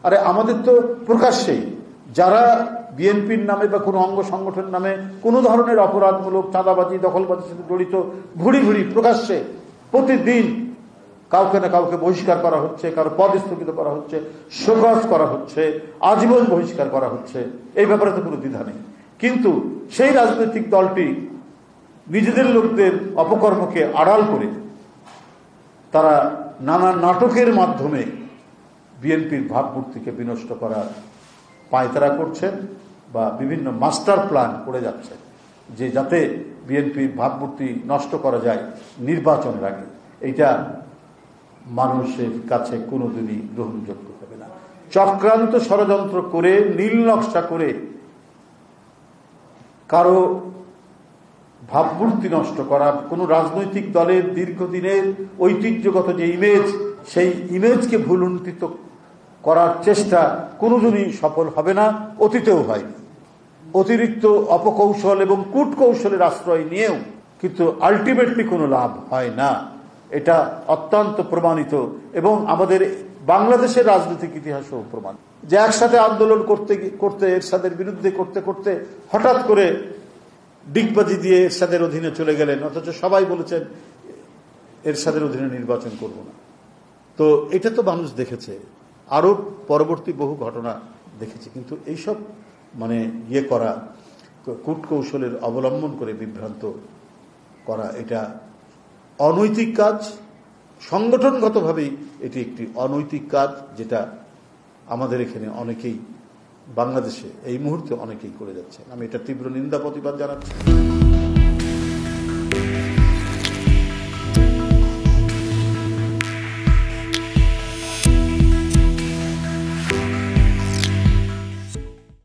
আরে আমাদের তো প্রকাশ্যেই যারা বিএনপির নামে বা কোনো অঙ্গ সংগঠনের নামে কোনো ধরনের অপরাধমূলক চাঁদাবাজি দখলবাজির সাথে জড়িত ঘুরি ঘুরি প্রকাশ্যে প্রতিদিন কাউকে না কাউকে বহিষ্কার করা হচ্ছে, কারো পদ স্থগিত করা হচ্ছে, শোকজ করা হচ্ছে, আজীবন বহিষ্কার করা হচ্ছে, এই ব্যাপারে তো কোনো দ্বিধা নেই। কিন্তু সেই রাজনৈতিক দলটি নিজেদের লোকদের অপকর্মকে আড়াল করে তারা নানা নাটকের মাধ্যমে বিএনপির ভাবমূর্তিকে বিনষ্ট করার পায়তারা করছেন বা বিভিন্ন মাস্টার প্ল্যান করে যাচ্ছেন, যে যাতে বিএনপির ভাবমূর্তি নষ্ট করা যায় নির্বাচনের আগে। এইটা মানুষের কাছে কোনোদিনই গ্রহণযোগ্য হবে না। চক্রান্ত ষড়যন্ত্র করে নীল নকশা করে কারো ভাবমূর্তি নষ্ট করা, কোন রাজনৈতিক দলের দীর্ঘদিনের ঐতিহ্যগত যে ইমেজ, সেই ইমেজকে ভুলুণ্ঠিত করার চেষ্টা কোনোদিনই সফল হবে না, অতীতেও হয়নি। অতিরিক্ত অপকৌশল এবং কূটকৌশলের আশ্রয় নিয়েও কিন্তু আলটিমেটলি কোনো লাভ হয় না। এটা অত্যন্ত প্রমাণিত এবং আমাদের বাংলাদেশের রাজনৈতিক ইতিহাসও প্রমাণ, যে একসাথে আন্দোলন করতে করতে এরশাদের বিরুদ্ধে করতে করতে হঠাৎ করে ডিগবাজি দিয়ে এরশাদের অধীনে চলে গেলেন, অথচ সবাই বলেছেন এরশাদের অধীনে নির্বাচন করব না। তো এটা তো মানুষ দেখেছে, আরো পরবর্তী বহু ঘটনা দেখেছে। কিন্তু এইসব করা, কূটকৌশলের অবলম্বন করে বিভ্রান্ত করা, এটা অনৈতিক কাজ। সংগঠনগতভাবেই এটি একটি অনৈতিক কাজ, যেটা আমাদের এখানে অনেকেই, বাংলাদেশে এই মুহূর্তে অনেকেই করে যাচ্ছে। আমি এটা তীব্র নিন্দা প্রতিবাদ জানাচ্ছি।